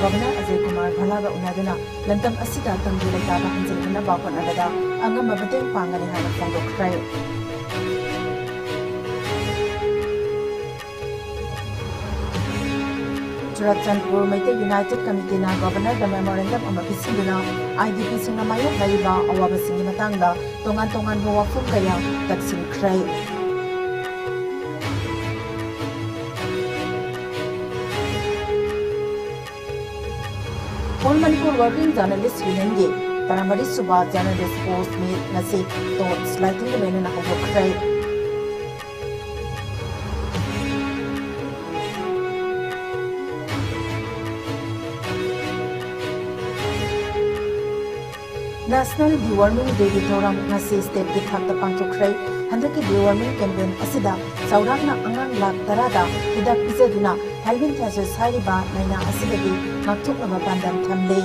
Governor Ajay Kumar भलागा उनादुना लंदम असिदा तंगु लेताबा हंजिनना बापनगदा अंगम मबतें पांगने हाना फोंदोखरै चुराचंदपुर मैते United committee ना governor the memorandum अमा पिसिंदुना आईडीपी सिंगना मायोक लैबा अवाबा सिंगी मतंगदा तोंगान तोंगान बो वाफुम कया तक्सिनख्रै COM MANIPURI Working Journalist Union ge Taramari Suba Journalist Post Meet Nasi Tot Slighting the Lena Nahokai National Deworming Day Toram Nasi State Git Hakta Pangchokrai Handaki Deworming Campaign Asida Saurana Angang Lak Tarada Hidak Pizaduna Helvin Tasha Sariba Naina Asidagi Maktuk of a Bandam Tamle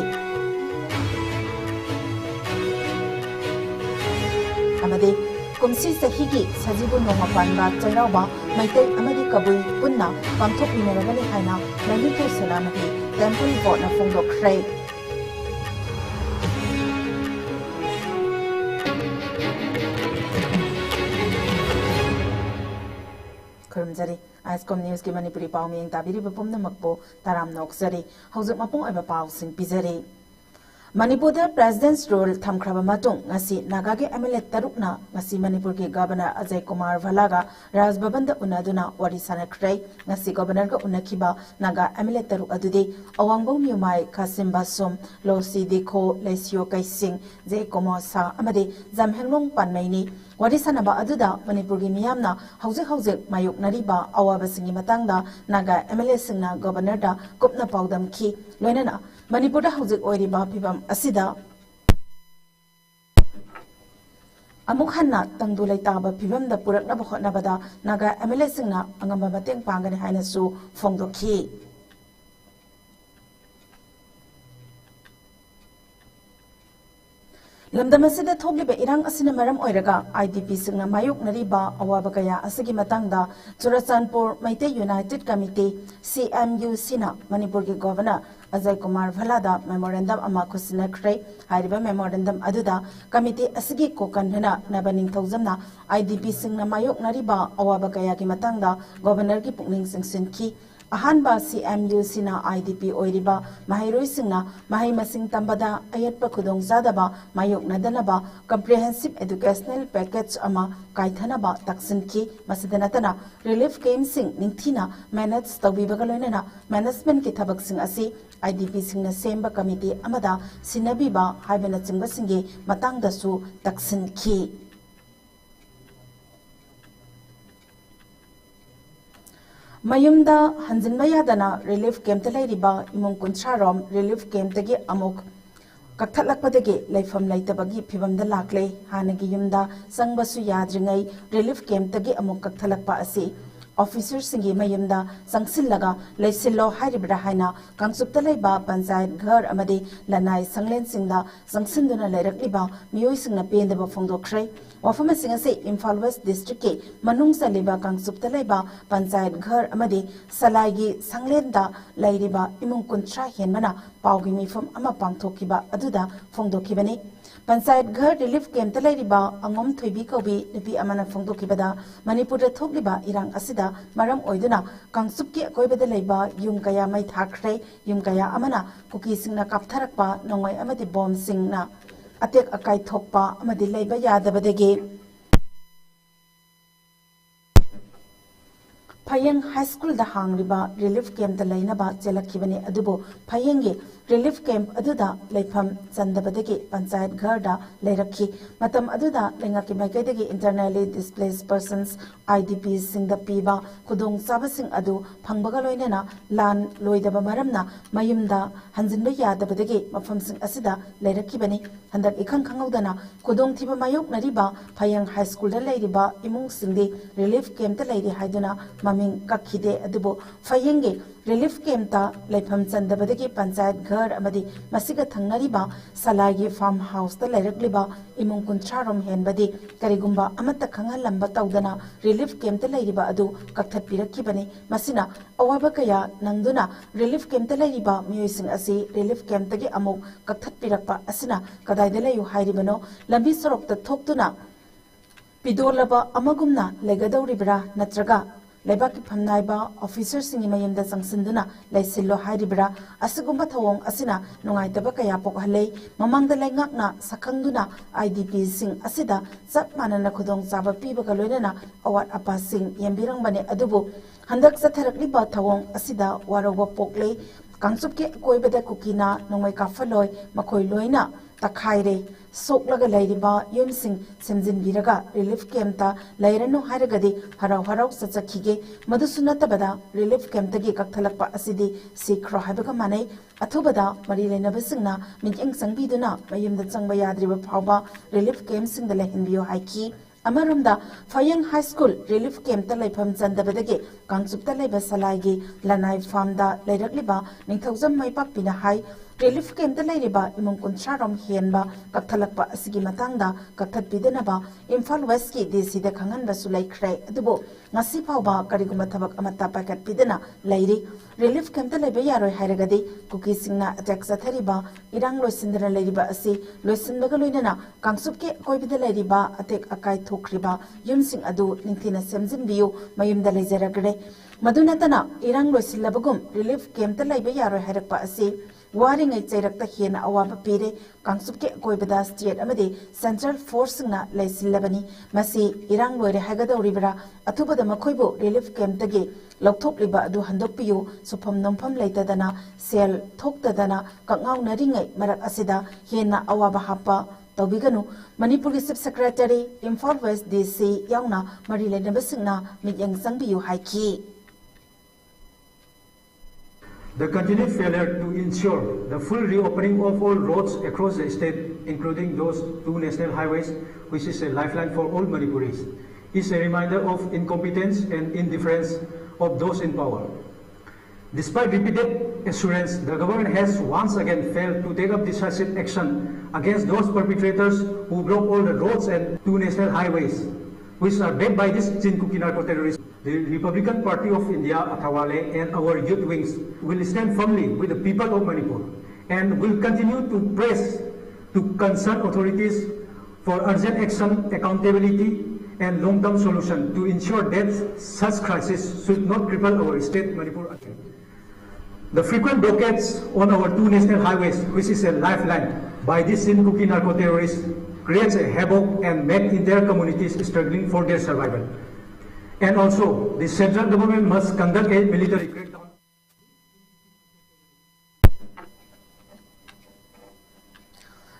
Amade Kumsi Sahigi Sajibu Noma Panba Chairaba Maite Amadi Kabui Punna Pangtok Mineragani Haina Nalito Salamati Temple Fort na Fondo Kray Kurumzari ISCOM News ki Manipuri pau miyeng tabiri bapum na magpo taram noksari hauzuk mapung ay bapaw sing pizari Manipur da President's role thamkraba matung ngasi Nagage MLA taruk na ngasi Manipur ki Governor Ajay Kumar Bhalaga Raj Bhavan da unaduna wari sanakray ngasi Governor ka unakiba Naga MLA taruk adude awangbo miyumay Kasim Basum Losi Dikho Lesio Kaising Jay Komosa amade Zamhenglong Panmayni wari sanaba aduda Manipur gi miyamna hauzik mayuk nariba awaba singi matangda Naga MLA singna Governor da kupna paudam ki loinana Manipur da hauzik oiriba pibam asida amuk hanna tangdu laitaba pibam da purakna hotnabada Naga MLA singna angamba mateng pangani haina su phongdokhi Lamdamasida Togliba Irang Asina Maram Oiraga, IDP Singna Mayuk Nariba, Awabakaya, Asagi Matanga, Churasanpur, Maite United Committee, CMU Sina, Manipur Governor, Ajay Kumar Bhalada, Memorandum Amakusina Kray, Hariba Memorandum Aduda, Committee Asigi Kokanhana, Nabaning Tozamna, IDP Singna Mayuk Nariba, Awabakaya Matanga, Governor Kipning Singsinki, Ahanba CMU Sina IDP Oiriba, Mahiroi Singna, Mahi Masing Tambada, Ayatpa Kudong Zadaba, Mayok Nadanaba, Comprehensive Educational Package Ama, Kaitanaba, Taksinki, Masidanatana, Relief Game Sing, Nintina, Manage Tabibagalena, Management Kitabak Sing Asi, IDP Singna Semba Committee Amada, Sinabiba, Hibana Singasingi, Matanga Su, Taksinki. Mayumda Hanjinba Yadana Relief Camp Talariba Imung Kuncharom Relief Camp Tagi Amuk Kaktalakpadagi Laifam Laitabagi Pibam the Lakle Hanagi Yumda Sangbasu Yadringai Relief Camp Tagi Amuk Kaktalakpa Asi Officers Singi Mayumda Sangsillaga Laisilo Haribra Haina Kangsupta Laiba Panchayat Ghar Amadi Lanai Sanglen Singda Sangsinduna Lairakliba Miyoi Singna Pendaba Fongdokray Wafama Singase Imphal West District ke Manung Saliba Kangsupta Laiba Panchayat Ghar Amadi Salaigi Sanglenda Lairiba Imung Kuntra Henmana Paugi Mifam Ama Pangthokiba Aduda Fongdokibani Panchayat Ghar Relief Camp Talairiba Angom Thoibi Kobi Nipi Amana Fongdokibada Manipur da Thogliba Irang Asida Maram Oiduna Kangsupki Akoibada Laiba Yum Kaya Mai Thakre Yum Kaya Amana Kuki Singna Kaptharakpa Nongoi Amadi Bomb Singna Atek Akai Thokpa Amadi Laiba Yadabadagi Payang High School da Hangriba Relief Camp da Lainaba Chelakibani Adubo Payangi Relief Camp Aduda Laifam Sandabadagi Panchayat Garda Lairaki Matam Aduda Lengaki Maikadagi Internally Displaced Persons IDPs Singda Piba Kudong Sabasing Adu Pangbagaloinana Lan Loidaba Maramna Mayumda Hanjinba Yadabadagi Mafam Sing Asida Lairakibani Handak Ikang Kangaudana Kudong Tiba Mayok Nariba Payang High School da Lairiba Imung Singdi Relief Camp da Lairi Haiduna maming kakhide adubo fayenge relief camp ta laifam chandabadagi panchayat ghar amadi masiga thangnariba salagi farm house ta lairakliba imung kuncharom henbadi karigumba amata khangalamba tawdana relief camp ta lairiba adu kakthat pirakibani masina awaba kaya nangduna relief camp ta lairiba mioising asi relief camp tagi amuk kakthat pirakpa asina kadaida layu hairibano lambi sorok ta thokduna pidolaba amagumna legadawribra natraga Lebaki Pamnaiba, officers singing Mayam Sangsinduna, Laisillo Haidibra, Asagumba Tawong, Asina, Nongai Tabakaya Pokale, Mamang the Langakna, Sakanduna, IDP sing Asida, Zatmanana Kudong Saba Pibakalena, Awat Apa sing, Yambirang Bane Adubu, Handak Satarakliba Tawong, Asida, Warawa Pokle, Kangsupke Koibeda Kukina, Nongai Kafaloy, Makoi Loina, Takaire, Soklaga Ladiba, Yumsing, Semzin Viraga, Relief Camta, Lairano Haragadi, Harau Harau Satsakige, Madusunatabada, Relief Camtagi Kaktalapa Asidi, Sikro Habaga Mane, Atubada, Marilena Basina, Minjang Sangbiduna, Mayum the Sangbayadri Pauba, Relief Camp Sing the Lehinbio Haiki, Amarumda, Fayang High School, Relief Camp Talipam Zandabadagi, Kangsuk Taleba Salagi, Lanai Famda, Lairakliba, Ninthosam Maipak Pina High, Relief Camp the Ladiba, Imung Kuncharom Hienba, Kaktalakpa Asigi Matanga, Kakat Pidanaba, Imphal Westki, DC the Kangan Basulai Cray, Dubo, Nasi Pauba, Karigumatabak Amata Pakat Pidana, Lady, Relief Camp the Lebayaro Haragadi, Cookie Singna attacks at Hariba, Irang Loisindra Ladiba Asi, Loisindagaluna, Kangsupke, Koibida Ladiba, attack Akai Tokriba, Yumsing Adu, Nintina Semzin View, Mayum the Lazaragre, Madunatana, Irang Loisilabagum, Relief Camp the Lebayaro Harakpa Asi. Waring a Jerakta Hiena Awaba Pire, Kangsupke Koibada State Amade, Central Forcing Lace Labani, Masi, Irang Lore Hagado Rivera, Atuba the Makoibo, Relief Camp Tage, Loktop Liba do Handopio, Supam Nompam later dana, Sel Tokta dana, Kangau Naringa, Marak Asida, Hiena Awaba Hapa, Tobiganu, Manipuri Subsecretary, Imphal West DC, Yauna, Marile Nabasina, Midyang Sangbiu Haiki. The continued failure to ensure the full reopening of all roads across the state, including those two national highways, which is a lifeline for all Manipuris, is a reminder of incompetence and indifference of those in power. Despite repeated assurance, the government has once again failed to take up decisive action against those perpetrators who broke all the roads and two national highways, which are backed by this Chinkuki narco-terrorists. The Republican Party of India, Athawale, and our youth wings will stand firmly with the people of Manipur and will continue to press to concerned authorities for urgent action, accountability, and long-term solution to ensure that such crisis should not cripple our state, Manipur. The frequent blockades on our two national highways, which is a lifeline by these Chinkuki narco-terrorists, creates a havoc and make entire communities struggling for their survival. And also, the central government must conduct a military crackdown.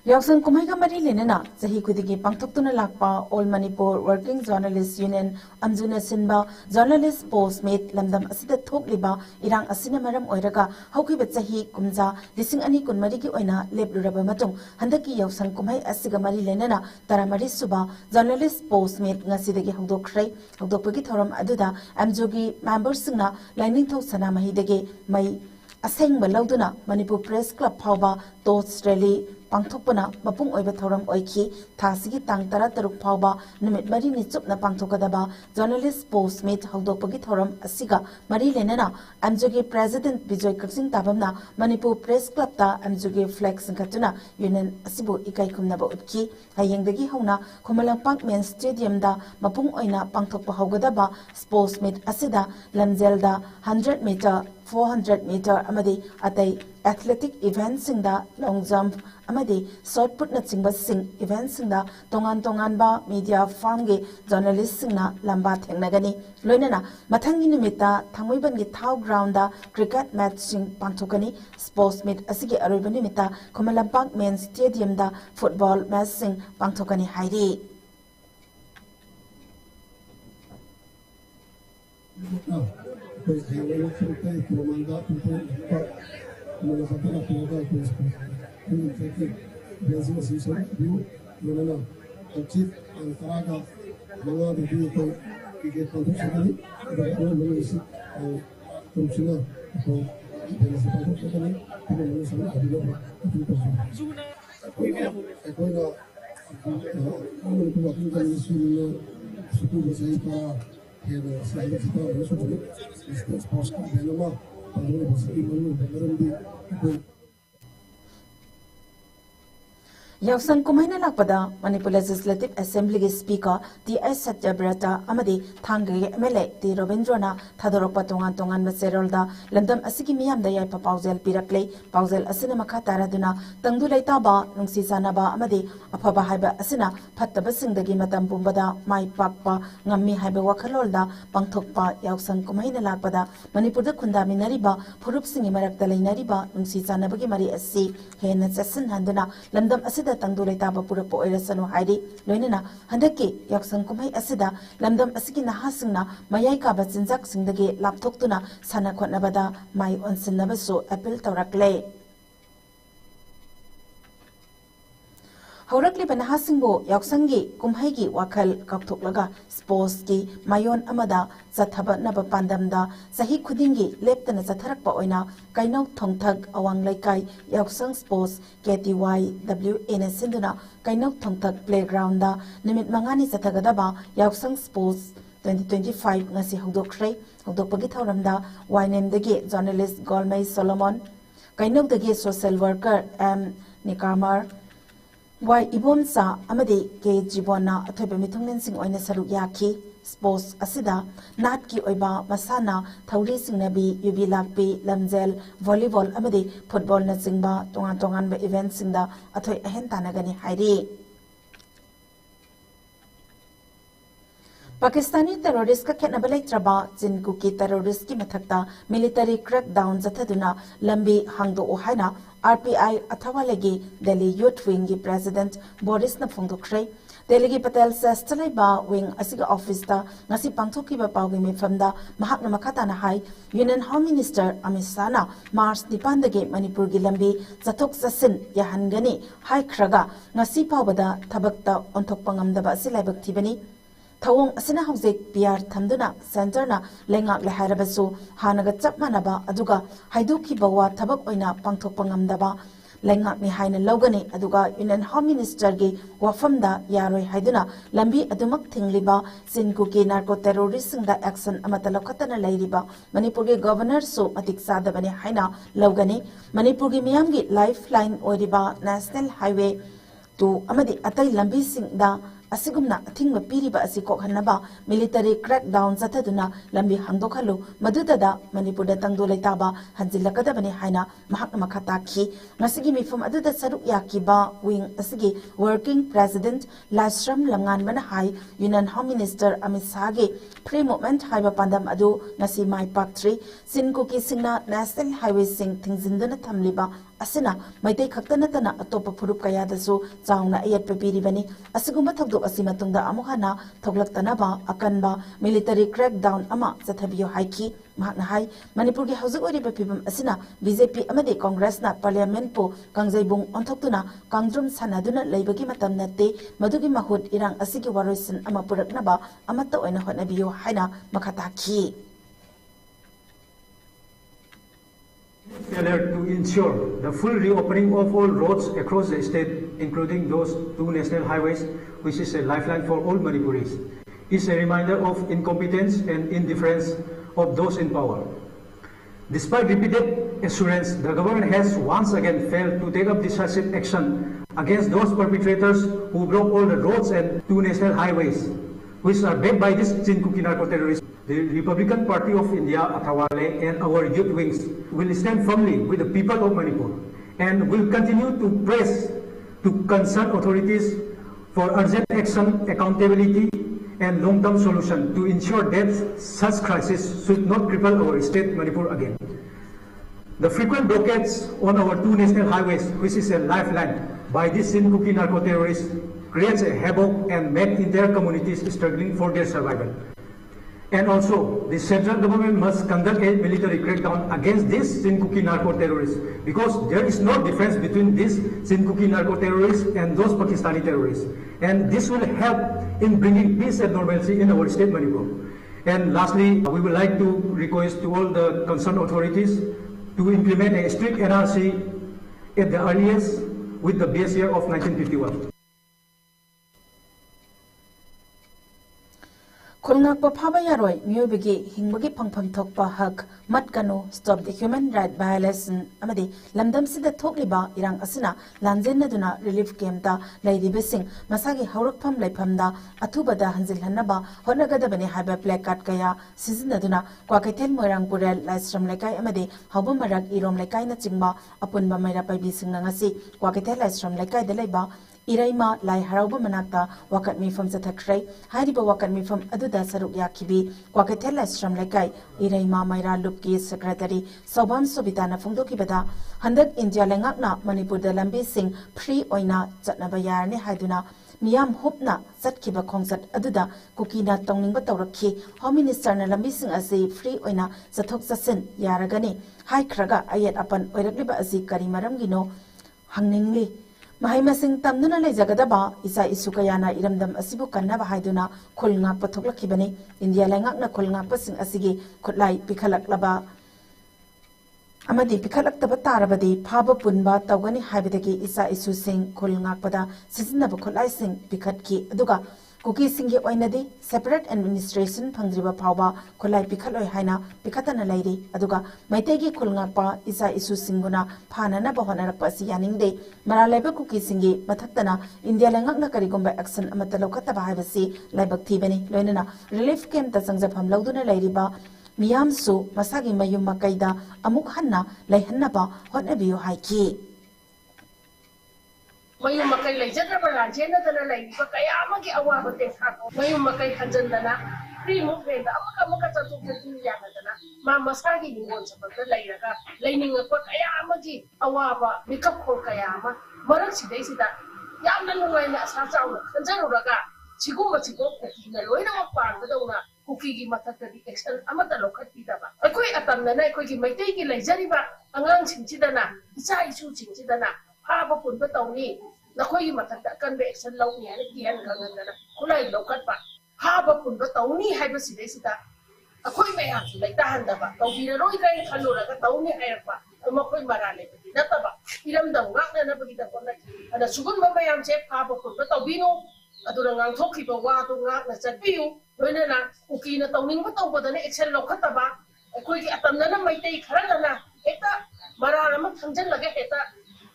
Yaksang Kumaiga Mari Lenana, Zahi Kudigi Pangtuna Lakpa, All Manipur Working Journalists Union, Amjuna Sinba, Journalist Postmate, Lamdam Asida Tok Liba, Irang Asinamaram Oiraga, Hauki Betsahi, Kumza, Lising Ani Kunmariki Oina, Lebraba Matung, Handaki Yaksang Kumai Asiga Mari Lenana, Taramari Suba, Journalist Postmate, Nasidagi Hudokre, Hudopagi Thoram Aduda, Amjogi, Members Singna, Lining Tok Sana Mahidege, Mai Aseng Balauduna, Manipur Press Club Pauba, Tots Rally, Pangtokpana, Mapung Oiba Thoram Oiki, Tasigi Tang Tara Taruk Pauba, Numit Mari Nitsupna Pangtokadaba, Journalist Postmate Haudopagi Thoram Asiga, Mari Lenana, Amjogi President Bijoy Kaksing Tabamna, Manipur Press Club Ta, Amjogi Flex Katuna, Union Asibu Ikai Kumnaba Upki, Hayengdagi Hona, Kumalampang Men Stadium Da, Mapung Oina Pangtokpa Haugadaba, Postmate Asida, Lamzelda, 100 meter, 400 meter, Amadi, Atay, athletic events in the long jump, Amadi, short put na sing events in the Tongan ba media farm ge journalists na lamba thengnagani loinana mathangi numita thangmoiban gi thau ground da cricket match sing panthokani sports meet asigi aroiban numita Komalampang main stadium da football match sing panthokani hairi Yausang kumaina lakpada Manipur Legislative Assembly ki Speaker T.S. Satyabrata amadi Thangge MLA T. Robindrana Thadorokpa tongan Maserolda Landam asigi miyamda yai pa paujel pirakle paujel asina makha taraduna tangdu leitaba nungsi sanaba amadi afaba haiba asina phattaba singdagi matam pumbada mai pakpa ngammi haiba wakhalolda pangthokpa yausang kumaina lakpada Manipurda khundaminariba phurup singi marakta leinariba nungsi sanabagi mari asi hena chasin handuna landam asida tangdu leitaba purappo oirasanu hairi loinana handaki yaksang kumai asida lamdam asigi nahasingna mayai ka bachinjak singdagi lapthoktuna sana khotnabada mai onsinnabasu appeal tawrakle Haurakli banahasingbo yauksangi kumhaigi wakal kaktoklaga sports ki mayon amada zathaba naba pandamda sahi khudingi leptana zatharakpa oina kainau thongthak awang laikai yauksang sports KTYWA sinduna kainau thongthak playground da nimit mangani zathagadaba yauksang sports 2025 ngasi hudokpagi thauramda YNM dagi journalist Golmai Solomon kainau dagi social worker M Nikamar Wai Ibomsa amadi ke jibona athoiba mithunglen oina saruk yaki sports asida nat ki oiba masana thauri singnabi yubi lakpi lamjel volleyball amadi football na singba tongan ba event singda athoi ahen tanagani hairi Pakistani terrorist ka khenaba leitraba jinku ki terrorist ki mathakta military crackdown jathaduna lambi hangdo ohaina RPI athawalegi Delhi Youth Wing ki president Boris na phongdokhrei Delhi ki Patel Sestalaiba wing asiga office da ngasi pangthokiba pawgi mifamda mahakna makhatana hai Union Home Minister Amit Shah na March 9 dagi Manipur gi lambi jathok jasin yahangani hai khraga ngasi pawbada thabakta onthokpa ngamdaba asilaibak thibani Thawong asina hawjek PR thamduna centerna lengak le hairabasu hanaga chap manaba aduga haiduki bawa thabak oina pangthokpa ngamdaba lengak ni haina logani aduga Union Home Minister gi wafamda yaroi haiduna lambi adumak thingliba sinku ki narco terrorist singda action amata lokhatana leiriba Manipur gi governor su matik sadabani haina logani Manipur gi miyam gi lifeline oiriba national highway to amadi atai lambi singda asigumna thingba piriba asi kokhanaba military crackdown zathaduna lambi hangdokhalu madudada Manipurda tangdo leitaba hanjilakadabani haina mahakna makhata khi ngasigi mifam aduda saruk yakiba wing asigi working president Lasram Langan mana hai Union Home Minister Amit Shah gi free movement haiba pandam adu ngasi mai paktri sinkuki singna national highway sing thingzindana thamliba asina maitei khaktana tana atopa phurup kaya dasu chaungna ayat pepiribani asigumba thogdok asimatungda amuhana thoglaktanaba akanba military crackdown ama zathabiyo haiki mahakna hai Manipur gi haujuk oriba pibam asina BJP amade Congress na parliament po kangjaibung onthoktuna kangdrum sanaduna leibagi matam natte madugi mahut irang asigi waroisin ama puraknaba amata oina hotnabiyo haina makhata khi Failure to ensure the full reopening of all roads across the state, including those two national highways, which is a lifeline for all Manipuris, is a reminder of incompetence and indifference of those in power. Despite repeated assurance, the government has once again failed to take up decisive action against those perpetrators who broke all the roads and two national highways, which are backed by this Chinkuki narco-terrorists. The Republican Party of India, Athawale, and our youth wings will stand firmly with the people of Manipur and will continue to press to concerned authorities for urgent action, accountability, and long-term solution to ensure that such crisis should not cripple our state Manipur again. The frequent blockades on our two national highways, which is a lifeline by these Sinkuki narco-terrorists, creates a havoc and make entire communities struggling for their survival. And also, the central government must conduct a military crackdown against these Sinkuki narco-terrorists because there is no difference between these Sinkuki narco-terrorists and those Pakistani terrorists. And this will help in bringing peace and normalcy in our state Manipur. And lastly, we would like to request to all the concerned authorities to implement a strict NRC at the earliest with the base year of 1951. Kulngakpa phaba yaroi miyobigi hingbagi phangpham thokpa hak matkanu stop the human right violation amadi lamdam sida thokliba irang asina lanjennaduna relief camp ta lairibesing masagi haurakpham laifamda athubada hanjil hanaba honagadabani haiba placard kaya sizinaduna kwakaithel moirang purel laisram laikai amadi haubumarak irom laikai na chingba apunba maira paibi singna ngasi kwakaithel laisram laikai da laiba Iraima lai harauba manakta wakat mifam chathakrai hariba wakat mifam aduda saruk yakibi kwakaithel laisram laikai Iraima maira lupki secretary Sobam Sobitana phongdokibada handak India lengakna Manipur da lambi sing free oina chatnaba yarani haiduna miyam hupna chatkiba khongsat aduda kukina tongningba tawrakhi Home Minister na lambi sing ase free oina chathok chasin yaragani haikhraga ayat apan oirakliba asi kari maramgino hangningli Mahaimasing tamduna laijagadaba isa isu kayana iramdam asibu kannaba haiduna khulngakpa thoklakhibani India lengakna khulngakpa sing asigi khutlai pikhalaklaba amadi pikhalaktaba tarabadi phaba punba tawgani haibadagi isa isu sing khulngakpada sizinaba khutlai sing pikhatki aduga kuki singi oinadi separate administration phangriba phawba khulai pikhaloi haina pikhatana lairi aduga maitegi khulngakpa isa isu singuna phanana bahonarapa si yaningde maralaiba kuki singi mathaktana India lengakna karigomba action amata lokataba haibasi laibak thibani loinana relief camp ta sangjafam lauduna lairiba miyamsu masagi mayum makaida amuk hanna laihannaba hotnabiyo haiki Mayum makai laijadaba lanjena dana laiba kaya amagi awaba tekhato mayum makai hanjandana free movement amaka chatuk tu yana dana ma masagi ningon sabagda lairaga laininga ko kaya amagi awaba mikap ko kaya ama marak sidai sida yamna nungaina asa chauna hanjaruraga chigumba chigo kokina loina mapanga dauna kuki gi mathakadi action amata lokhati-daba akoi atamnana akoi gi maitai gi laijariba angang singchidana isa isu singchidana haba punba tawni nakoi mathakta kanbe action lawni ana kian kangana kulai lokatpa haba punba tawni haiba sidai sida akoi mayam laita handaba tawbira roi kai khaluraga tawni hayakpa makoi marale nataba iramdam ngakna na bagida konna ana sugun mayam che haba punba tawbino aduna ngang thokhiba wa tu ngakna chatbiu loinana ukina tawningba tawbadana action lokhataba akoi gi atamnana maitai kharana eta mararama thangjallaga eta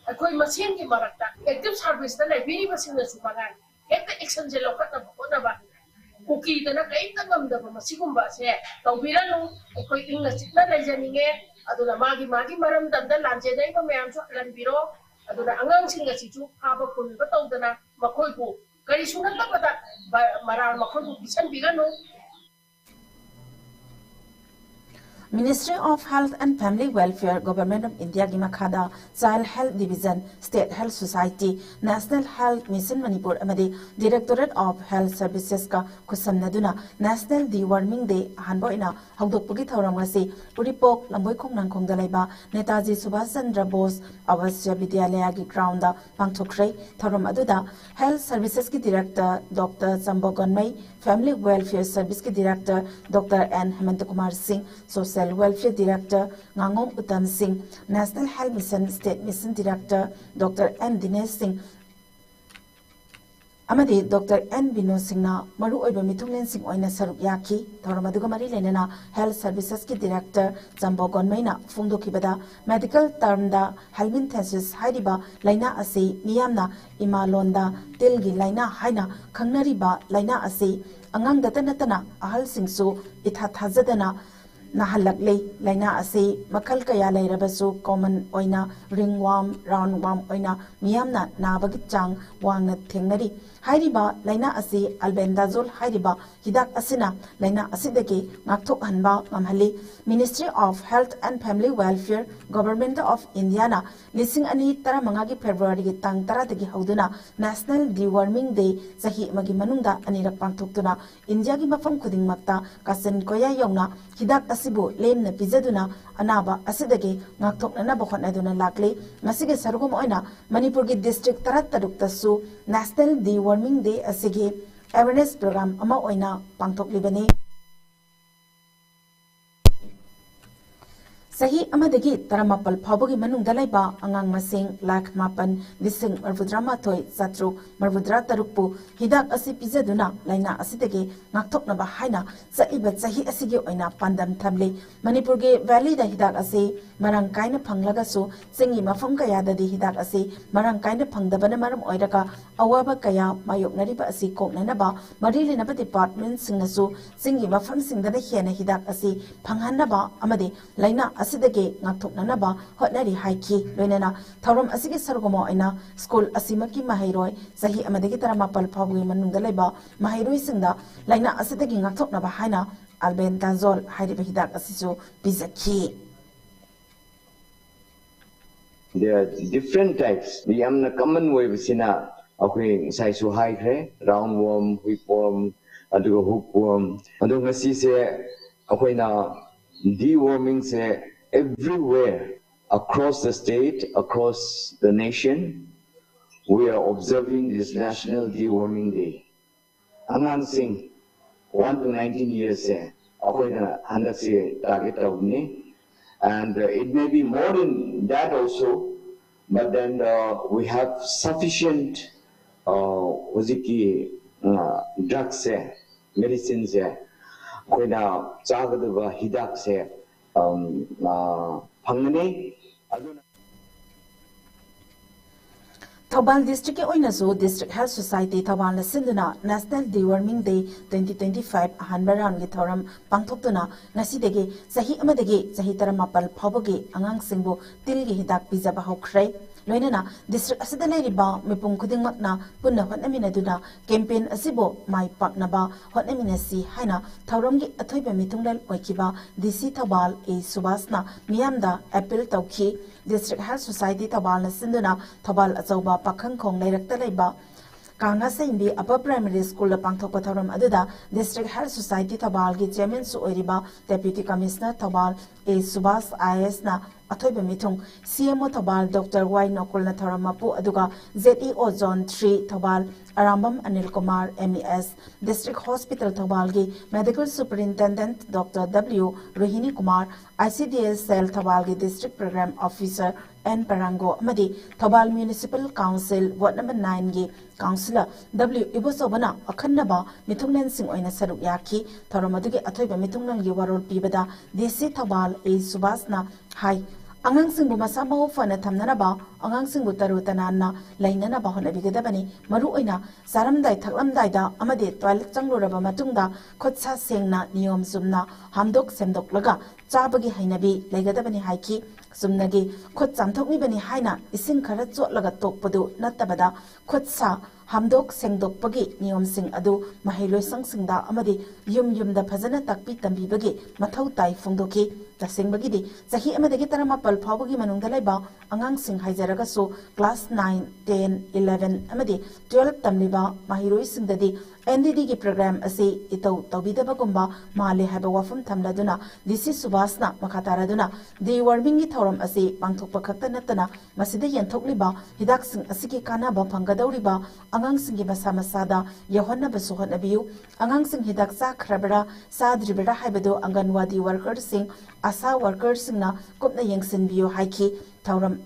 akoi machine ki marakta active service ta library basina supagan eta action je lokata bonaba kuki dana kai tangam da masigumba se tawbiranu akoi ingna chitna laijaninge aduna magi maram danda lanje dai ba mayam su lanbiro aduna angang singa sichu haba kun ba tawdana makoi ku kari sunata pada marar makoi ku bisan bigano Ministry of Health and Family Welfare, Government of India ki makhada Child Health Division, State Health Society, National Health Mission Manipur amadi Directorate of Health Services ka kusamnaduna National Deworming Day hanboina hawdokpagi thawram ngasi Uripok lamboi khongnang khongda laiba Netaji Subhash Chandra Bose Awasya Vidyalaya ki ground da pangthokrai thawram aduda Health Services ki Director Dr. Chambogonmai, Family Welfare Service ki Director Dr. N. Hemant Kumar Singh, Social Welfare Director Ngangom Uttam Singh, National Health Mission State Mission Director Dr. N. Dinesh Singh amadi Dr. N. Bino Singh na maru oiba mithunglen sing oina saruk yaki thawram aduga mari lenana Health Services ki Director Chambogonmai na phongdokibada medical term da helminthiasis hairiba laina ase miyamna imalonda tilgi laina haina khangnariba laina ase angang datanatana ahal singsu itha thajadana nahalakle laina ase makal kaya lairabasu common oina ringworm roundworm oina miyamna nabagi chang wangna thengnari hairiba laina ase albendazole hairiba hidak asina laina asidagi ngakthok hanba ngamhali Ministry of Health and Family Welfare, Government of India na lising ani tara mangagi February ki tang tara dagi hauduna National Deworming Day sahi magi manungda anirak pangthoktuna India ki mafam khuding makta kasen koya yongna hidak asibu lemna pizaduna anaba asidagi ngakthokna ba khonaduna lakle masige sarugum oina Manipur ki district tarat tarukta su National Deworming Day asige awareness program ama oina pangthoklibani Sahi amadagi taramapal phabagi manungda laiba angang masing lakh mapan lising marvudrama thoi satru marvudra tarukpu hidak asi pijaduna laina asidagi ngakthoknaba haina chaiba chahi asigi oina pandam thamle Manipur ge valley da hidak asi marang kaina phanglaga su singi mafam kaya dadi hidak asi marang kaina phangdabana maram oiraka awaba kaya mayoknariba asi koknanaba marilinaba department singnasu singi mafam singdana hena hidak asi phanghanaba amade laina asidage ngakthoknanaba hotnari haiki loinana thorom asigi sargomo aina school asimaki mahairoi sahi amadagi taramapal phabugi manungda laiba mahairoi singda laina asidagi ngakthoknaba haina albendazole hairiba hidak asisu bizaki. There are different types. The common way sina okay sai su hai kre roundworm, whipworm, aduga hookworm. Adu ngasi se okay na deworming se everywhere across the state, across the nation. We are observing this National Deworming Day. Angan sing 1 to 19 years se okay na handak se target awni. And it may be more than that also, but then we have sufficient drugs, medicines, when chagadu hidak phangane. Thobal District ke oinasu District Health Society Thobal na sinduna National Deworming Day 2025 ahanba round gi thoram pangthokduna ngasidegi sahi amadegi sahi taramapal phawbagi angang singbu tilgi hidak pijaba hokhrei loinana district asida leiriba mipum khudingmakna punna hotnaminaduna campaign asibo mai paknaba hotnaminasi haina thauramgi athoiba mitunglal oikiba DC Thobal e Subasna miyamda appeal tawki District Health Society Thobal na sinduna Thobal achauba pakhang khong leirakta leiba Kanga Saimbi Upper Primary School la pangthokpa thoram aduda District Health Society Thobal gi chairman su oiriba Deputy Commissioner Thobal e Subas IS na athoiba mithung CMO Thobal Dr. Y Nokul na thoram mapu aduga ZEO Zone 3 Thobal Arambam Anil Kumar MES District Hospital Thobal gi Medical Superintendent Dr. W Rohini Kumar ICDS Cell Thobal gi District Program Officer N Parango amadi Thobal Municipal Council Ward number 9 gi Councillor W Ibosobana akhanaba mithunglen sing oina saruk yaki thoromadugi athoiba mithunglan gi warol pibada DC Thobal e Subasna hai angang singbu masa mau fana thamnanaba angang singbu taru tananna lainanaba honabigadabani maru oina saramdai thaklamdai da amade toilet changluraba matungda khotsa sengna niyom sumna hamdok semdok laga chabagi hainabi laigadabani haiki sumnagi khot chamthokni bani haina ising khara chotlaga tokpadu natabada khotsa hamdok sengdok pagi niyom sing adu mahailoi sangsingda amadi yumda phajana takpi tambi bagi mathau tai phongdoki tasing di sahi amadagi taramapal phawagi manungda laiba angang sing haijaraga so class 9 10 11 amadi 12 tamliba mahiroi singdadi NDD gi program ase itau tawbidaba gumba male haba wafum thamladuna DC Subasna makataraduna deworming gi thoram ase pangthokpa khakta natana masida yanthokliba hidak sing asigi kana ba phangadauriba angang sing gi masa masada yahonna basu honabiu angang sing hidak sa khrabara sadribara haibado anganwadi workers sing asa workers sing na kopna yengsin biyo haiki thoram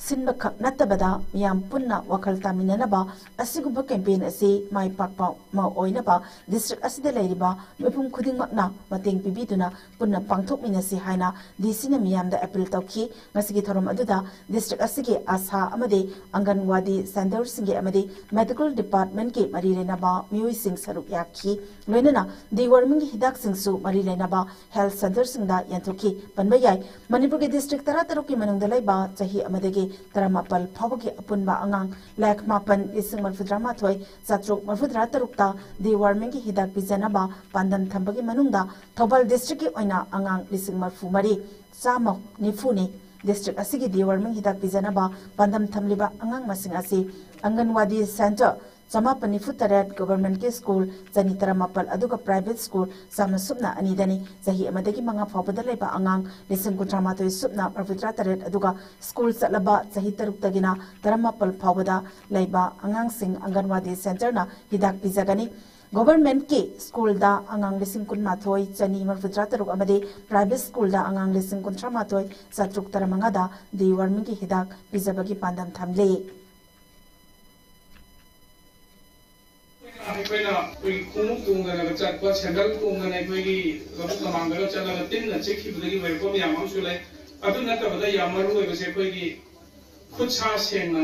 sinba khak natabada miyam punna wakal taminanaba asigumba campaign asi mai pakpa ma oinaba district asida leiriba mipum khudingmakna mateng pibiduna punna pangthokminasi haina DC na miyamda appeal tawki ngasigi thorom aduda district asigi asa amade anganwadi center singi amade medical department ke mari renaba mioi sing saruk yakhi loinana deworming hidak singsu mari renaba health center singda yantoki panbayai Manipur ke district tarataruk ki manungda laiba chahi amadegi taramapal phawagi apunba angang lak mapan ising marfudra thoi chatruk marfudra tarukta deworming ki hidak bijanaba pandam thambagi manungda Thobal district ki oina angang ising marfu mari chama nifuni district asigi deworming hidak bijanaba pandam thamliba angang masing asi anganwadi center Samapani Futaret Government K School Zani Taramapal Aduga Private School Samna Subna Anidani Zahi Amadagi Manga Fabadaleba Angang Lising Kutramato Subna Marfutra Taret Aduga School Salaba Zahi Taruktagina Taramapal Pabada Laiba Angang Sing Anganwadi Center na Hidak Bizagani government के school दा अंगांग लिसिंग कुन माथोई चनी मरफुद्रा तरुक अमदे private school दा अंगांग लिसिंग कुंत्रा माथोई सत्रुक तरमंगा दा दी warming की हिदाक पिजबगी पांदम थमले अखोइना कोई खुमुक तुंगना चटपा sandal तुंगना कोई लबुक लमांगला चलगा तिनना चेखिबदगी वेरको यामाम सुलै अदु नतबदा यामरु ओइबसे कोई खुद सा सेंगना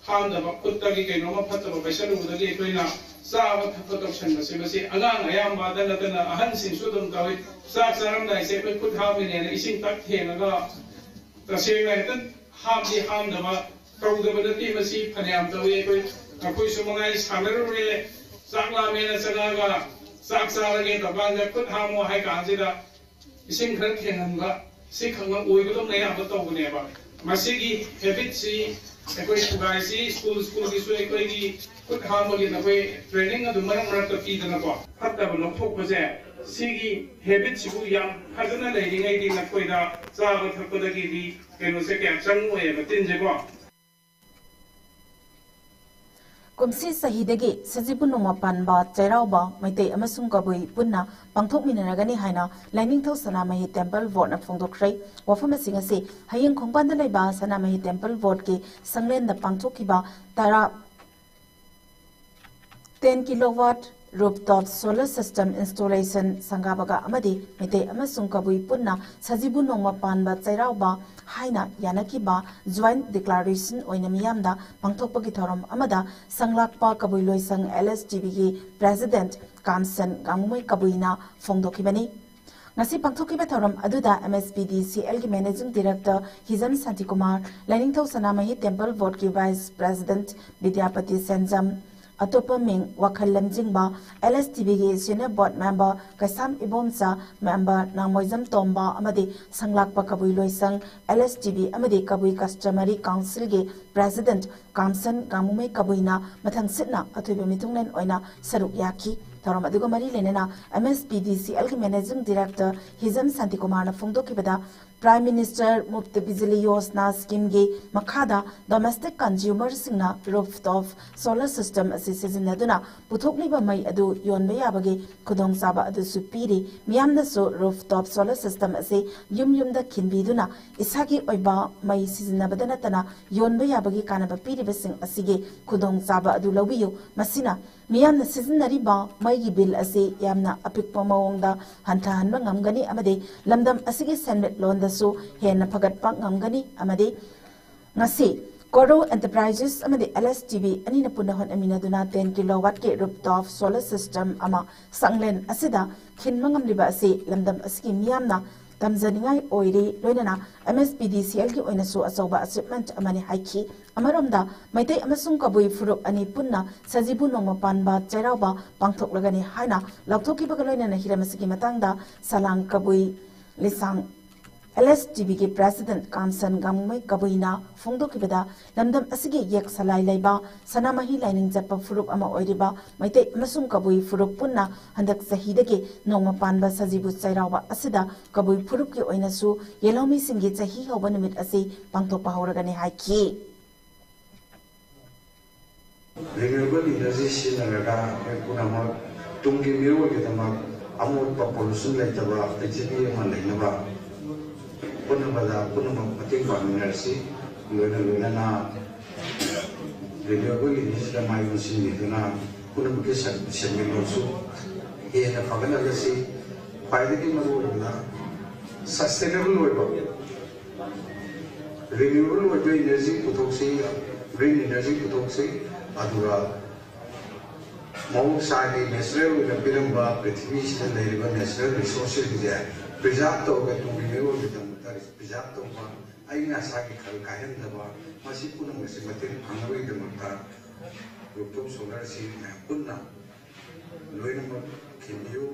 हामदबा खुदतगी कैनोमा फतबा बैसलुबदगी कोइना चाब थप तौसनबसे बसे अगांग अयामबादा नतना अहन सिंसु दुम तवै चाक चारमदाइसे कोई खुद हामिनेना इसिंग तक थेंगगा तसेंगा हेतन हामदि हामदबा तौदबदति बसी फनयाम तवै कोई अखोइ सुमंगाइ सानरुरे चाकला मेना चलागा चाक चारगे तबांग खुद हामो हाइ कांजिदा इसिंग खर थेंगनबा सि खंगा ओइगदम नयाबा तौगनेबा मसिगी हैबिट सी कोई सुगाइसी स्कूल की सुई कोई की खुद हामोगी न कोई ट्रेनिंग अदु मरम मरत पीदना को फत्तब लौथोकबसे सिगी हैबिट सिबु याम फजना लेरिङै दि न कोइदा चाब थपदगी दि केनोसे क्या चंगोए बतिनजे को कुमसी सहीदगी सजिबु नोमा पानबा चैरावबा मैते अमसुंग कबुई पुन्ना पांथोकमिनरगनी हाइना लाइनिंगथौ सनामही टेम्पल वोर्ड न फोंदोखरै वफम सिंगसे हयिंग खोंपानदा लैबा सनामही टेम्पल वोर्ड के संगलेंदा पांथोकिबा तारा 10 kilowatt rooftop solar system installation संगाबगा अमदी मैते अमसुंग कबुई पुन्ना सजिबु नोमा पानबा चैरावबा हाइना यानकिबा ज्वाइंट डिक्लेरेशन ओइना मियामदा पांथोकपगी थौरम अमदा संगलाकपा कबुई लोइसंग LSTB की प्रेसिडेंट कामसन गांगुमै कबुइना फोंदोखिबनी ngasi pangthokiba thoram aduda MSPDCL ki managing director Hizam Santikumar Lainingthau Sanamahi Temple Board ki vice president Vidyapati Senjam Atopa Ming Wakhal Lamjingba LSTB ki senior board member Kasam Ibomsa member Namoizam Tomba amadi Sanglakpa Kabui Loisang LSTB amadi Kabui Customary Council ki president Kamsan Gamume Kabuina Mathang Sitna Atuba Mitunglen Oina Saruk Yaki Thoram aduga mari lenena MSPDCL ki managing director Hizam Santikumar na phongdokibada Prime Minister Mufti Bijli Yojana scheme gi makhada domestic consumer singna rooftop solar system asi sizinaduna puthokliba mai adu yonba yabagi khudong saba adu supiri miyamna so rooftop solar system asi yumda khinbiduna isagi oiba mai sizinabadana tana yonba yabagi kanaba piriba sing asigi khudong saba adu lobiyu masina miyamna sizinariba mai gi bill asi yamna apikpa mawongda hantahanba ngamgani amade lamdam asigi senate loan so hen phagatpa ngamgani amade ngasi Coro Enterprises amade LSTB ani na punahon amina duna 10 kilowatt ke rooftop solar system ama sanglen asida khinmangam liba ase lamdam asiki miyamna tamzaningai oiri loinana MSPDCL ki oina so asoba achievement amani haiki amaromda maitai amasung kabui furuk ani punna sajibu nongma panba chairauba pangthoklagani haina lakthoki bagaloinana hiramasiki matangda salang kabui lisang LSTB की president कामसन गामुमै कबुइना फोंदोकिबदा लमदम असिगे येक सलाइ लैबा Sanamahi lining जप फुरुप अमा ओइरिबा मैते अमसुम कबुइ फुरुप पुन्ना हंदक सहीदगे नोंमा पानबा सजीबु चैरावबा असिदा कबुइ फुरुप की ओइनासु येलोमी सिंगी चही होबा निमित असि पांगथोकपा हौरगनि हाइखि रिन्यूएबल एनर्जी सिनारगा पुनः तुंगी मिरोगेदमा अमोट पॉपुलेशन लेतबा एचपी मा लेनबा पुनः मतिंग पामिनरसी लोना रिन्यूएबल एनर्जी दा माइबुसिना पुनः के सेमिनोसु हेना फगनगसी फायदगी मरुना सस्टेनेबल होइबा रिन्यूएबल होइबा एनर्जी पुथोक्सी ग्रीन एनर्जी पुथोक्सी अदुरा मौसागी नेचुरल ओइना पिरंबा पृथ्वी सिदा लेरिबा नेचुरल रिसोर्सेस जे प्रिजर्व तौबा तुंगिमेओ प्रिजर्व तौबा अइना सागी खल कायन्दबा मसी पुनमसे मतें फंगबई दमता rooftop solar C पुन्ना लोइनम खिंदियो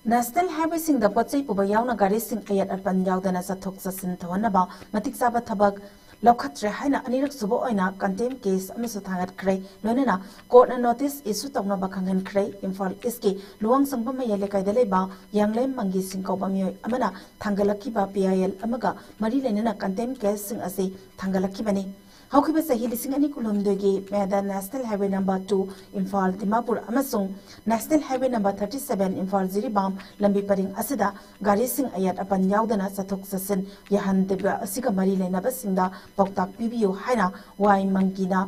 National Highway sing the potsai puba yauna gari sing ayat arpan yaudana sathok sasin thonaba matik saba thabak lokhatre haina anirak subo oina contempt case amisu thangat krai lonena court na notice issue tawna bakhangan krai Imphal East ki luang sangpa ma yale kai dalai ba yanglem mangi sing ko bamyoi amana thangalaki ba PIL amaga mari lenena contempt case sing ase thangalaki bani ꯍꯧꯈꯤꯕ ꯆꯍꯤ 2019ꯒꯤ ꯃꯦꯗ national highway number 2 Imphal Dimapur अमसुंग national highway number 37 Imphal Jiribam लंबी परिंग असिदा गारीसिंग अयत अपन यावदना चथोक चसिन यहनदेबा असिगा मरी लेनबसिंगदा पौताक पिबियो हाइना Y मंकीना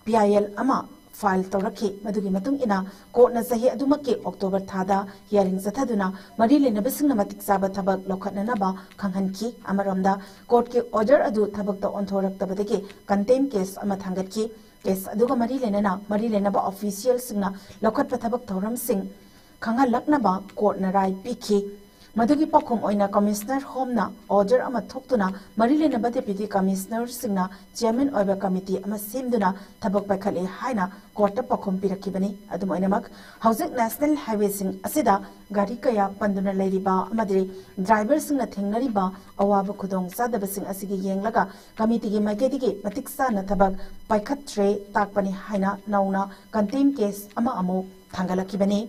PIL अमा file तौरखी मदुगी मतुंग इना कोर्टना सही अदुमके अक्टोबर थादा हियरिंग चथदुना मरी लेनबसिंगना मतिक चाबा थबक लौखटननबा खंगहनखी अमरोमदा कोर्ट के ऑर्डर अदु थबक ओंथोरक्तबदगी कंटेम केस अमा थांगतखी केस अदुगा मरी लेनबा ऑफिशियल सिंगना लौखटपा थबक थौरम सिंग खंगहलक्नबा कोर्टना राय पिखी मदुगी पखुम ओइना कमिश्नर होमना ऑर्डर अमा थोक्तुना मरी लेनबा डेप्यूटी कमिश्नर सिंगना चेयरमैन ओइबा कमिटी अमा सेमदुना थबक पाइखले हाइना कोर्ट पखुम पिरखिबनी अदुम ओइनमक हौजिक नेशनल हाईवे सिंग असिदा गाड़ी कया पंदुना लेरिबा अमदि ड्राइवर सिंगना थेंगनरिबा अवाब खुदोंग चादबसिंग असिगी येंगलगा कमिटीगी माइकेदिगी मतिक चाना थबक पाइखत्रे ताकपनी हाइना नौना कंटेम केस अमा अमु थांगलखिबनी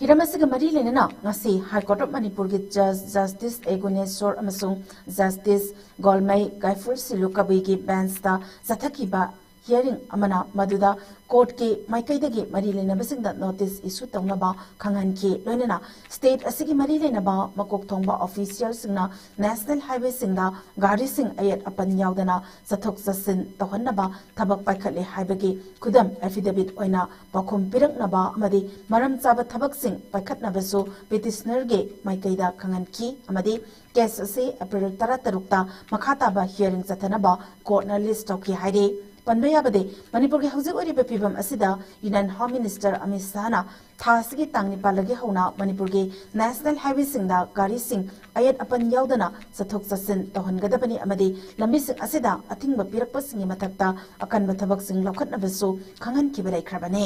हिरमसिग मरी लेना ngasi High Court of Manipur की जज जस्टिस एगुनेश्वर अमसुंग जस्टिस गोलमई गाइफुर सिलुकबी की बेंच ता जथकीबा हियरिंग अमना मदुदा कोर्ट के माइकैदगी मरी लेनबसिंगदा नोटिस इशू तौनबा खंगहनखी लोइनना स्टेट असिगी मरी लेनबा मकोक थोंबा ऑफिशियल सिंगना नेशनल हाईवे सिंगदा गाड़ी सिंग अयत अपन यावदना चथोक चसिन तौहनबा थबक पाइखले हाइबगी खुदम एफिडेविट ओइना पखुम पिरकनबा अमदि मरम चाबा थबक सिंग पाइखतनबसु पिटिशनर गे माइकैदा खंगहनखी अमदि केस असे अप्रैल 13 मखाताबा हियरिंग चथनबा कोर्टना लिस्ट तौखी हाइदे पंद्रयाबदे मणिपुर के हौजिक ओरिबा फिबम असिदा यूनियन होम मिनिस्टर अमित शाहना थासगी तांग निपालगे हौना मणिपुर के नेशनल हाईवे सिंगदा गाड़ी सिंग अयत अपन यावदना चथोक चसिन तौहनगदबनी अमदि लंबी सिंग असिदा अथिंग पिरकपसिंग मथक्ता अकन थबक सिंग लौखटनबसु खंगहनखिबा लैख्रबने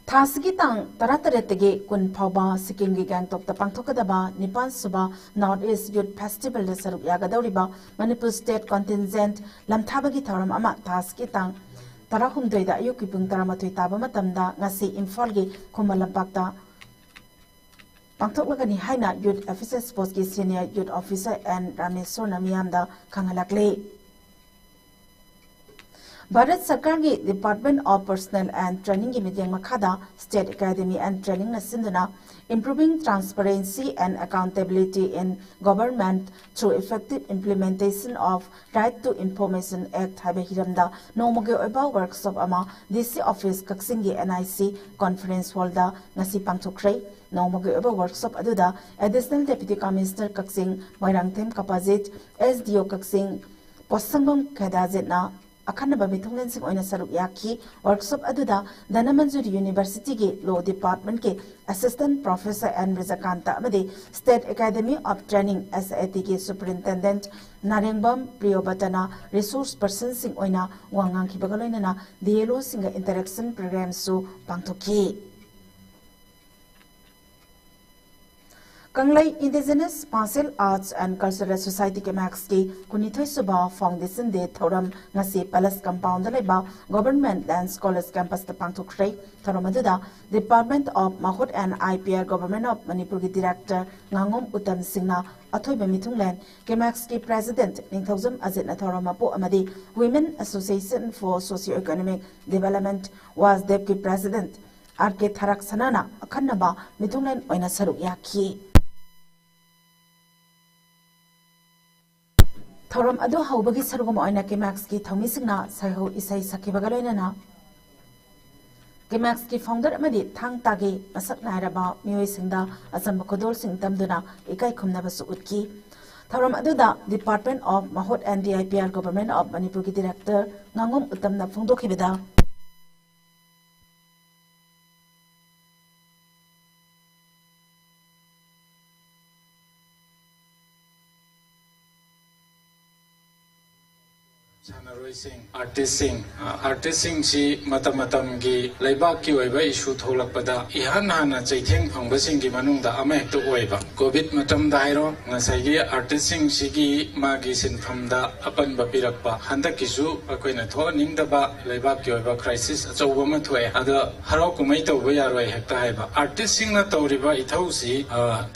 थासगी तांग 13 कुन फाउबा सिक्किम की गैंगटोक पांथोकदबा 9 सुबा नॉर्थ ईस्ट यूथ फेस्टिवल दे सरुक यागदौरिबा मणिपुर स्टेट कॉन्टिजेंट लमथाबगी थौरम अमा थासगी तांग 13 दा अयुकी पुंग 13 ताबा मतमदा ngasi इम्फाल की खुमल लंपाकता पांथोकलगनी हाइना यूथ ऑफिसर पोस्ट की senior youth officer and Rameshwar नमियामदा खंगलकले भारत सरकार की department of personnel and training की मीटिंग मखादा स्टेट एकेडमी एंड ट्रेनिंग नसिंदुना improving transparency and accountability in government through effective implementation of Right to Information Act haiba hiramda nomoge oiba workshop ama DC office kaksingi NIC conference hall da ngasi pangthokrai nomoge oiba workshop aduda additional deputy commissioner kaksing moirangthem kapajit SDO kaksing posangom khadajetna अखनब मिथुंगन सिंह ओइना सरुक याखी workshop अदुदा Dhanmanjuri university के law department के assistant professor N Rijkanta अमदे state academy of training SAT के superintendent Narengbam प्रियोबतना रिसोर्स पर्सन सिंह ओइना वांगांग खिबगलोइना DLO सिंह इंटरेक्शन प्रोग्राम सु पांथोखी Kanglei indigenous martial arts and cultural society के मैक्स की कुनिथोई सुबा फाउंडेशन डे थौरम ngasi पैलेस कंपाउंड लेबा गवर्नमेंट डांस कॉलेज कैंपस ता पांथोखरै थौरम अदुदा डिपार्टमेंट ऑफ माहौट and IPR government of Manipur की डायरेक्टर ngangom uttam सिंहना अथोइबा मिथुंगलेन के मैक्स की प्रेसिडेंट निंथौजम अजित थौरम अपो अमदि women association for socio economic development वासदेव की प्रेसिडेंट RK थरक सनाना अखन्नबा मिथुंगलेन ओइना सरुक याखी थौरम अदो हौबगी सरुगम ओइना केमैक्स की थौमिसिंगना साइहो इसै सखिबगा लोइनाना केमैक्स की फाउंडर अमदि थांग तागे मसक नायरबा मियोइसिंगदा अचंब खोदोल सिंग तमदुना इकाई खुमनबसु उतकी थौरम अदुदा डिपार्टमेंट ऑफ माहौट and IPR government of Manipur की डायरेक्टर ngangom uttamna फोंदोखिबदा artisting si matam gi laibak ki oiba issue tholakpada ihan hana chaitheng phangba gi manungda ama hekto oiba covid matam da hairo ngasai gi artisting si gi magi sinphamda apan ba pirakpa handak kisu akoina tho ningdaba laibak ki oiba crisis achauba ma thoe ada harau kumai to ba yaroi hekta haiba artisting na tawriba ithau si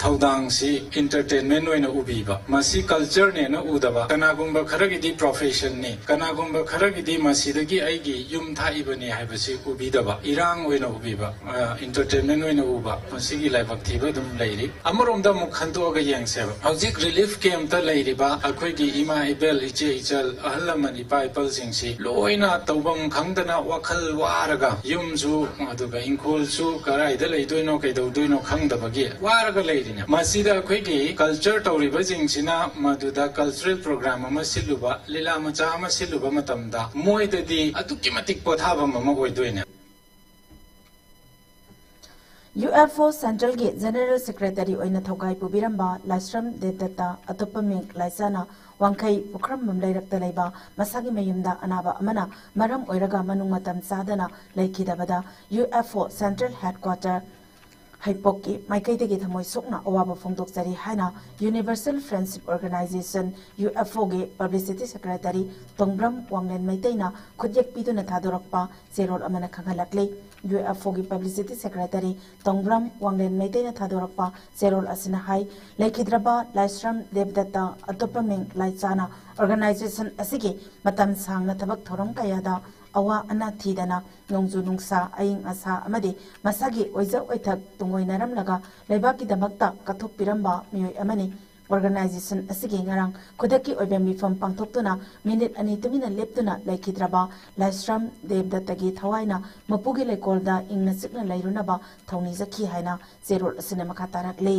thaudang si entertainment oina ubiba masi culture ne na udaba kanagumba kharagi di profession ni kanagumba kharagi di masidagi aigi yum thaibani haibasi ubidaba irang oina ubiba entertainment oina uba masigi laibak thiba dum leiri amoromda mukhanto ga yengseba hojik relief camp ta leiriba akhoi gi ima ibel iche ichal ahallaman ipa ipal singsi loina tawbam khangdana wakhal waraga yumju aduga inkol su karai da leidoino kaidoino khangdabagi waraga leirina masida akhoi gi culture tawriba jingsina maduda cultural program ama siluba lila macha ama siluba matamda moidadi aduki matik pothaba mama oidoina UFO Central Gate General Secretary oina thokai pubiramba Laisram Dedata atopamik laisana wangkai pukram mamlairakta leiba masagi mayumda anaba amana maram oiraga manung matam sadana laikidabada UFO Central Headquarter Haipoki Maikaitegi Thamoi Sokna Awaba Fongdok Sari Haina Universal Friendship Organization UFO ge Publicity Secretary Tongbram Wanglen Maitaina Khudyak Piduna Thadorakpa Zerol Amana Khangalakle UFO ge Publicity Secretary Tongbram Wanglen Maitaina Thadorakpa Zerol Asina Hai Laikhidraba Laisram Devdatta Atopaming Laitsana Organization Asigi Matam Sangna Thabak Thoram Kayada awa anathidana nongju nungsa aing asa amade masagi oiza oithak tungoinaram laga leibaki damakta kathok piramba mioi amani organization asigi ngarang khudaki oibe mifam pangthoktuna minute ani tumina leptuna laikhidraba laisram devdattagi thawaina mapugi lekolda ingna sikna lairunaba thawni zakhi haina zerol cinema khatarak le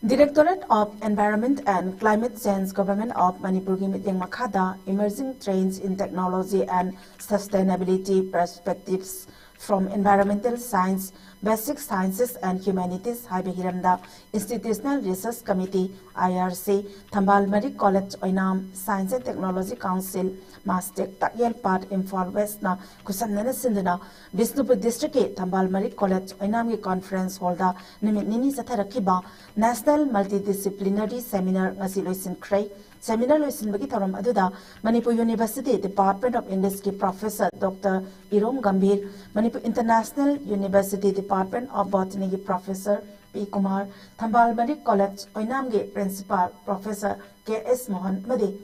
Directorate of Environment and Climate Change Government of Manipur gi mityang makhada Emerging Trends in Technology and Sustainability Perspectives from Environmental Science, Basic Sciences and Humanities Haibehiramda Institutional Research Committee IRC Thambal Marik College Oinam Science and Technology Council Mastek Takyal Part Imphal West na kusamnana sinduna Bisnupur District ke Thambal Marik College Oinam ki conference hall da nimit nini satharakiba National Multidisciplinary Seminar ngasi loisin khrei Seminar loisin bagi thoram aduda Manipur University Department of English ki Professor Dr. Irom Gambhir Manipur International University Department of Botany ki Professor P. Kumar Thambal Marik College Oinam ki Principal Professor K.S. Mohan Madi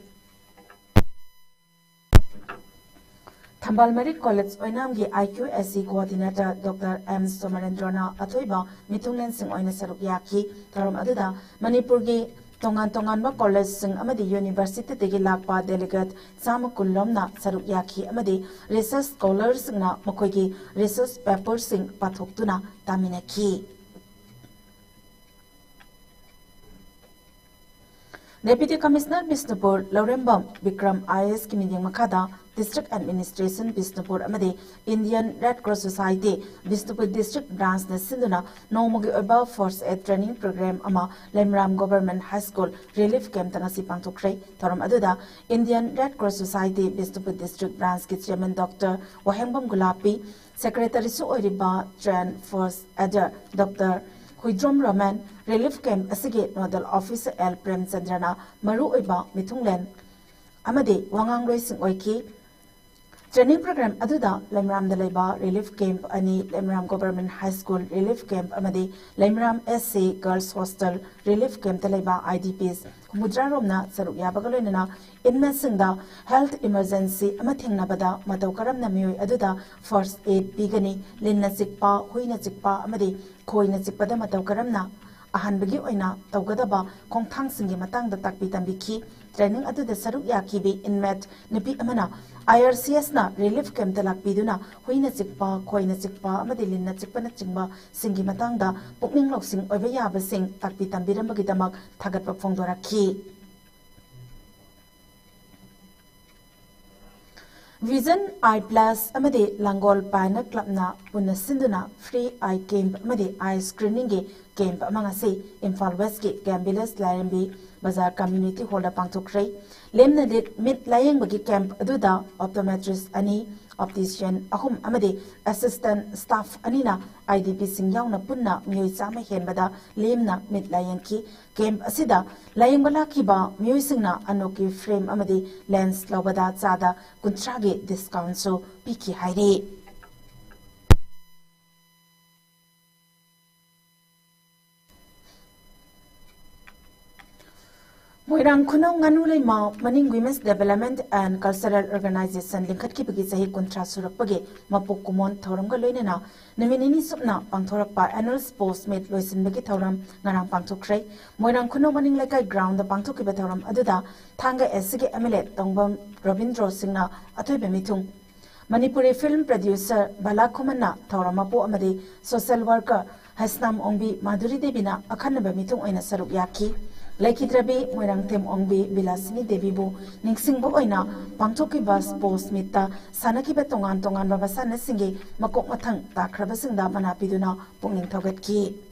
Thambal Marik College Oinam ki IQSC Coordinator Dr. M. Somarendrana Athoiba Mithunglen Singh Oina Saruk Yaki Thoram aduda Manipur ki tongan college sing amadi university tegi lakpa delegate sama kullomna saruk yakhi amadi research scholars na makoigi research papers sing pathoktuna taminaki Deputy Commissioner Bisnupur Laurembam Bikram IS Kimiyang Makada District Administration Bisnupur Amadi Indian Red Cross Society Bisnupur District Branch na Sinduna Nomogi Above Force Aid Training Program Ama Lemram Government High School Relief Camp Tangasi Pangtokre Thoram Aduda Indian Red Cross Society Bisnupur District Branch ki Chairman Dr. Wahembam Gulapi Secretary Su Oiriba Trend Force Adder Dr. Huidrom Roman Relief Camp Asige Nodal Officer L. Prem Chandrana Maru Oiba Mithunglen Amade Wangang Loising Oiki Training Program Aduda Lemram Dalaiba Relief Camp Ani Lemram Government High School Relief Camp Amade Lemram SC Girls Hostel Relief Camp Dalaiba IDPs Mudra Romna Saruk Yabagalena Inmesingda Health Emergency Amathing Nabada Mataukaram Namui Aduda First Aid Bigani Linna Zikpa Huina Zikpa Amade Koina Zikpada Mataukaramna Ahanbagi Oina Taugadaba Kongtang Singi Matang the Takpi Tambiki Training Aduda Saruk Yakibi Inmet Nipi Amana IRCS na Relief Camp Talak Biduna Huina Zikpa Koina Zikpa Amade Linna Zikpana Chingba Singi Matangda Pukning Loksing Oivayaba Sing Takpi Tambirambagi Damak Tagat Pongdora Ki Vision I Plus amade Langol Paina Clubna Puna Sinduna Free Eye Camp amade Eye Screening Camp amangase Imphal West ki Gambilas Larambi Bazaar Community Hall pangthokre lemna mid layeng bagi camp aduda optometrist ani optician ahum amade assistant staff anina IDP sing yauna punna mioi chama henbada lemna mid layeng ki camp asida layeng bala kiba mioi singna anoki frame amade lens lobada chada kuntrage discount so piki haire Moirang Kunong Nganu Lema Maning Women's Development and Cultural Organization Linkat ki bagi sahi kontra surak bagi mapuk kumon thoram ka loinena naminini supna pangthorak pa annual sports meet loisin bagi thoram ngarang pangthokrai Moirang Kunong Maning Lekai ground da pangthok ki thoram aduda thanga SG MLA Tongbam Robindro Singna atoi bemitung Manipuri film producer Bala Khumana thoram apo amadi social worker Hasnam Ongbi Madhuri Devina akhanna bemitung oina saruk yaki Laikidrabi Moirang Tem Ongbi Bilasini Devibu Ningsingbo Oina Pangtoki Bus Post Mita Sanaki Betongan Tongan Babasana Singi Makok Matang Takrabasingda Manapiduna Punging Toget Ki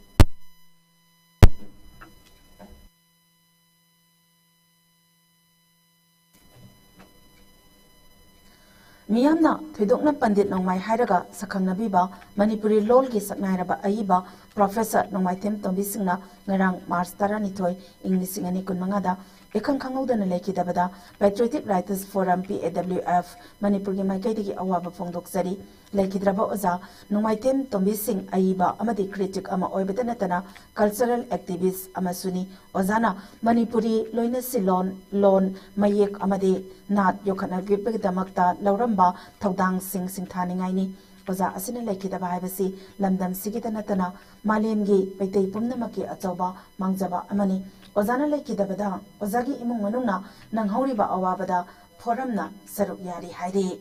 Miyamna Thidokna Pandit Nongmai Hairaga Sakangnabiba Manipuri Lolgi Saknairaba Aiba Professor Nongmai Tem Tombisingna Ngarang Mars Taranitoy English Ingani Kunmangada Ekang Kangudana Leki Dabada Patriotic Writers Forum PAWF Manipuri Maikaidi Awaba Fongdok Sari Leki Draba Oza Nongmai Tem Tombising Aiba Amadi Critic Ama Oibatanatana Cultural Activist Amasuni Ozana Manipuri Loina Silon Lon Mayek Amadi Nat Yokana Gibdamakta Lauramba Tawdang Sing Thaningaini Oza Asina Leki Daba Habasi Lamdam Sigitanatana Malemgi Paytay Pumnamaki Atsoba Mangjaba Amani Ozana Leki Dabada Ozagi Imung Manuna Nanghoriba Awabada Foramna Saruk Yari Hairi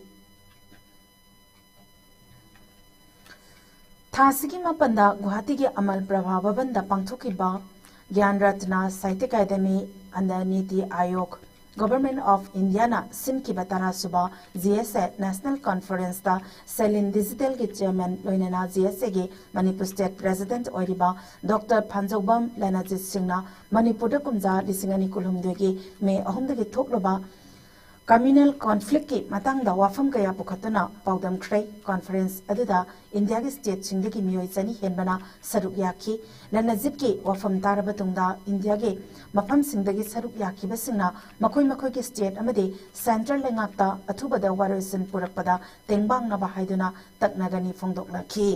Thasigi Mapanda Guhatigi Amal Prabhavabanda Pangthokiba Gyan Ratna Sahitya Academy and the Niti Ayog Government of Indiana Simki Batara Suba GSA National Conference da Selin Digital ki Chairman Loinana GSA ge Manipur State President Oiriba Dr. Panjobam Lanajit Singna Manipur da kumja lisingani kulhumdegi me ahumdagi thokloba Communal conflict ki matang da wafam kaya pukhatuna paudam krai conference aduda India ki state singdagi miyoi chani henbana saruk yaki lanajit ki wafam tarabatungda India ge mafam singdagi saruk yaki basingna makoi ki state amade central lengakta athubada warosin purakpada tengbang na bahaiduna taknagani phongdoknaki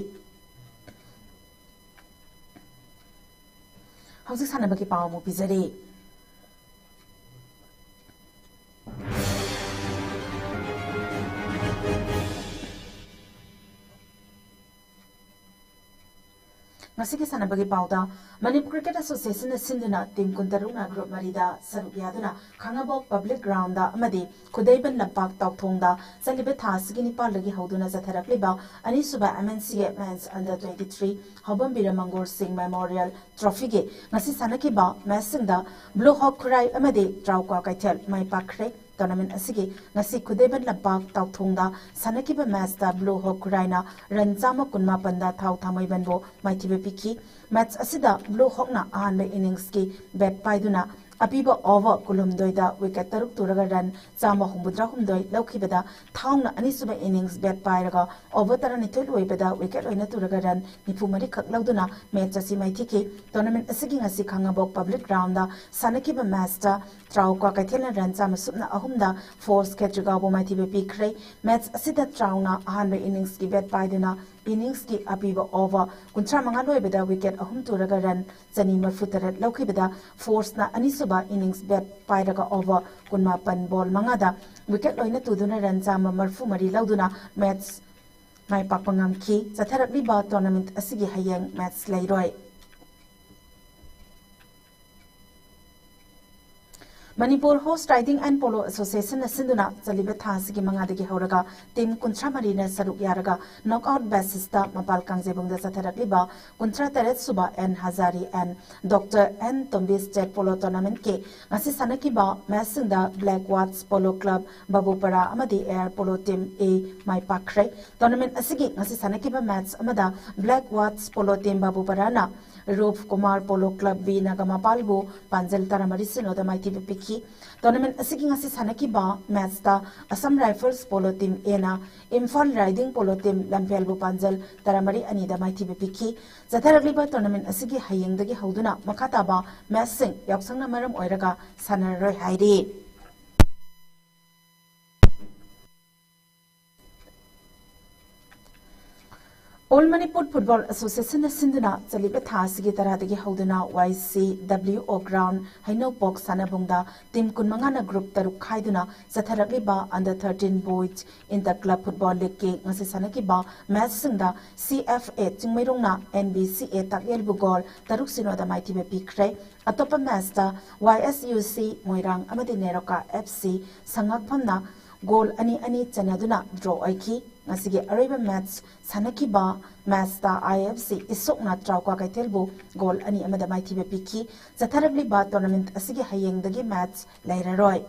hausi sanabaki pawamu pizari Masiki sanabagi pauda Manipur Cricket Association sinduna team kuntaruna group marida saruk yaduna Khangabok public ground da amadi Khudaiban lampak tawthongda salibe thasigi nipal lagi hauduna zatharakliba ani suba MNCA Men's Under 23 Hobam Biramangor Singh Memorial Trophy ge ngasi sanaki ba mesingda Blue Hawk Kurai amadi Trauka Kaithal mai pakre tournament asigi ngasi Khudaiban lampak tawthongda sanaki ba match da Blue Hawk Kuraina ranjama kunma panda thau thamaiban bo maithibe piki match asida Blue Hawk na ahanbe innings ki bat paiduna apiba over kulumdoida wicket taruk turaga run chama humbudra humdoi laukhibada thawna anisuba innings bat pairaga over taranithoi loibada wicket oina turaga run nifumari khak lauduna match asi maithiki tournament asigi ngasi Khangabok public ground da sanakiba match da Trauka Kaithela run chama subna ahumda force ketriga bo maithibe pikre match asida trauna ahanbe innings ki bat paiduna innings ki apiba over kuncha manga loibada wicket ahum turaga run chani marfutarat laukhibada force na anisuba innings bat pairaga over kunma pan ball mangada wicket loina tuduna run chama marfu mari lauduna match mai pakpangam ki zatharakli ba tournament asigi hayang match lairoi Manipur Horse Riding and Polo Association Sinduna Zaliba Thasiki Mangadiki Horaga, Team Kuntra Marina Saruk Yaraga, Knockout Bassista Mapal Kangzebung the Satarakiba, Kuntra Teret Suba and Hazari and Dr. N. Tombi State Polo Tournament K, Asisanakiba, Masinda Black Watts Polo Club, Babupara Amadi Air Polo Team A, My Pakre, Tournament Asigi, Asisanakiba Mats Amada, Black Watts Polo Team Babuparana, Roof Kumar Polo Club B Nagamapalbu, Panzel Taramarisino, the Mighty Piki, Tournament Asiking Assis Hanakiba, Matsta, Assam Rifles Polo Team Ena, Imphal Riding Polo Team Lampelbu Panzel, Taramari Anida Mighty Piki, Zataragliba Tournament Asigi Haying the Hauduna, Makataba, Massing, Yaksana Maram Oiraga, Sanare Haidi. All Manipur Football Association Sinduna Zaliba Thasigi Taradagi Hauduna YCWO Ground Haino Box Sanabungda Team Kunmangana Group Taruk Haiduna Zataragiba under 13 boys in the Club Football League Nasisanakiba Massingda CFA Chingmirungna NBCA Takyel Bugol Taruk Sino the Mighty Pikre Atopa Master YSUC Moirang Amadi Neroka FC Sangakpamna Goal Ani Chanaduna Draw Aiki Nasigi Araba Mats Sanakiba Masta IFC Isokna Trauka Kaitelbu Goal Ani Amada Mighty Piki Zatarabli Ba Tournament Asigi Hayeng the Mats Laira Roy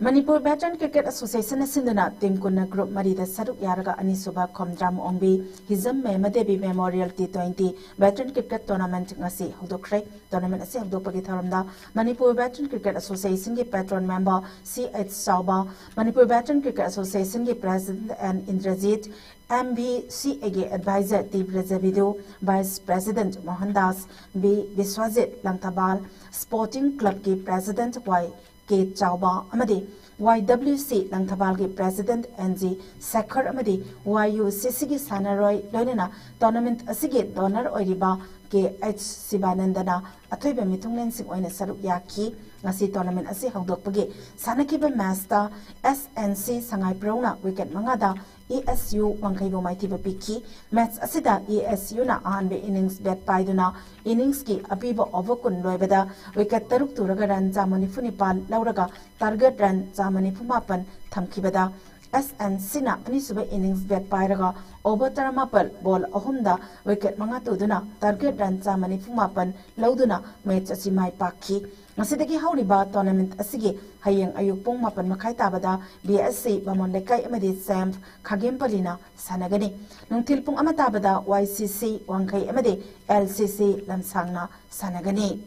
Manipur Veteran Cricket Association Sinduna Team Kunna Group Marida Saruk Yaraga Anisuba Komdram Ombi Hizam Memadebi Memorial T20 Veteran Cricket Tournament Ngasi Hodokre Tournament Asi Hodopagitharamda Manipur Veteran Cricket Association ki patron member C.H. Sauba Manipur Veteran Cricket Association ki President and Indrajit MBCA Advisor T. Brazavidu Vice President Mohandas B. Biswajit Langtabal Sporting Club ki President Y. K. Chauba Amadi YWC Langthabal ki President NG Sekhar Amadi YUCC ki Sanaroi Loinana Tournament Asigi Donor Oiriba K.H. Sibanandana Athoiba Mitunglen Sing Oina Saruk Yaki Ngasi Tournament Asi Hawdokpagi Sanakiba Master SNC Sangai Prona Wicket Mangada ESU Wangkaibo Maitiba Piki Match Asida ESU na Ahanbe innings bet paiduna innings ki apiba overkun loibada wicket taruk turaga run Jamani Funipal Lauraga target run Jamani Pumapan Thamkibada SNC na Anisuba innings bet pairaga over Taramapal ball ahumda wicket mangatuduna target run Jamani Pumapan Lauduna match Asimai Paki Masidagi Hauriba tournament Asigi Hayeng Ayupong Mapan Makai Tabada BSC Bamondekai Amadi Sam Kagem Palina Sanagani Nungtilpung Amatabada YCC Wangkai Amadi LCC Lamsangna Sanagani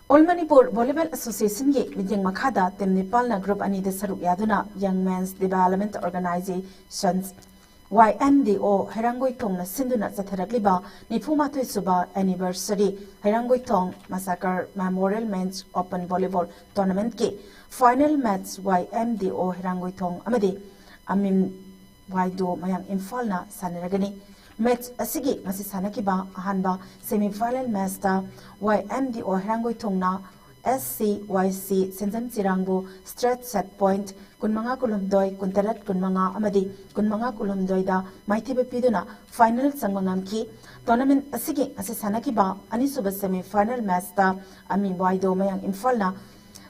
All Manipur Volleyball Association ye Vijing Makada Tem Nepalna Group Ani de Saruk Yaduna Young Men's Development Organizations YMDO Herangoi Tong na Sinduna Zataragliba Nifumatoi Suba Anniversary Herangoi Tong Massacre Memorial Men's Open Volleyball Tournament ki Final Match YMDO Herangoi Tong Amadi Amim Waido Mayang Imphal na Sanaragani Match Asigi Masi Sanakiba Ahanba Semi-Final Master YMDO Herangoi Tong na SCYC Sensan Sirangbo Stretch Set Point Kunmanga Kulumdoi Kuntarat Kunmanga Amadi Kunmanga Kulumdoi da Maitiba Piduna Final Sangmangam ki Tournament Asigi Asisanakiba Anisuba Semi-Final Master Ami Waido Mayang Infalna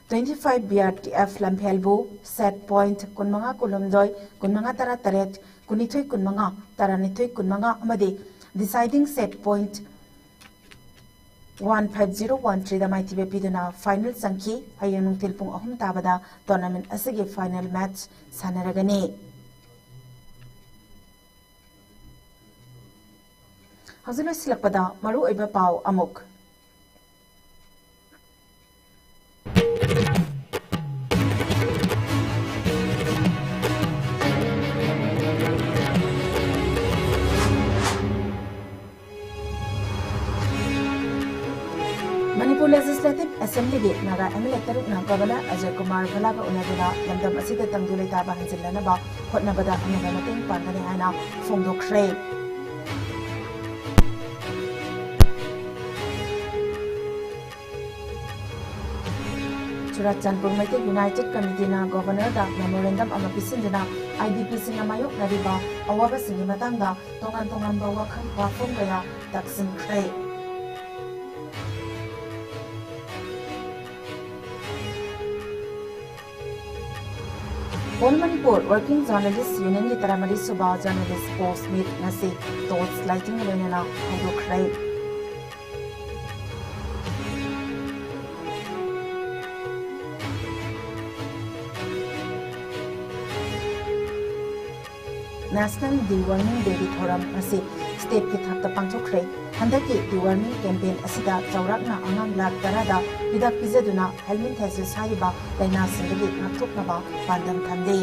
25 BRTF Lampelbu Set Point Kunmanga Kulumdoi Kunmanga Tarataret Kunitoi Kunmanga Taranitoi Kunmanga Amadi Deciding Set Point 15013 da Maitiba Piduna Final Sanki Hayanung Tilpung Ahum Tabada Tournament Asigi Final Match Sanaragani Hazilo Silakpada Maru Eba Pau Amuk Manipur Legislative Assembly ge Naga MLA Taruk na Governor Ajay Kumar Bhalaba Unaduna Lamdam Asida Tangdulay Taba Hansilanaba Hotnabada Anaga Mating Pangani Hana Fongdokre Churachandpur Maitek United Committee na Governor da memorandum ama pisinduna IDP singa mayok nariba awaba singi matangda tongan ba wakham wafum kaya taksin khre. COM Manipur Working Journalists Union ki taramari suba journalist post meet ngasi thoughts lighting lenana hudukrai. National Deworming Day thoram asi state ki thakta pangthokre handaki deworming campaign asida chawrakna angang lak tarada hidak pizaduna helmet thesis haiba laina sindagi ngakthoknaba pandam thamde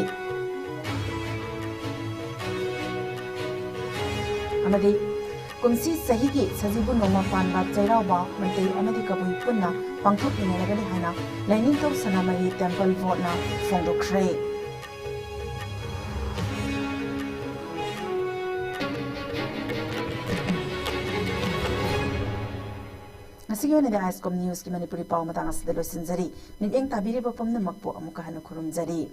amadi kumsi sahigi sajibu noma panba chairawa maitai amadi kabui punna pangthokninaragani hana laining to sanamai temple vote na fongdokre. Nasiyo na ISCOM News ki Manipuri pao matang asda losinjari. Nideng tabiri ba pamna magpo amuka hanu kurumjari.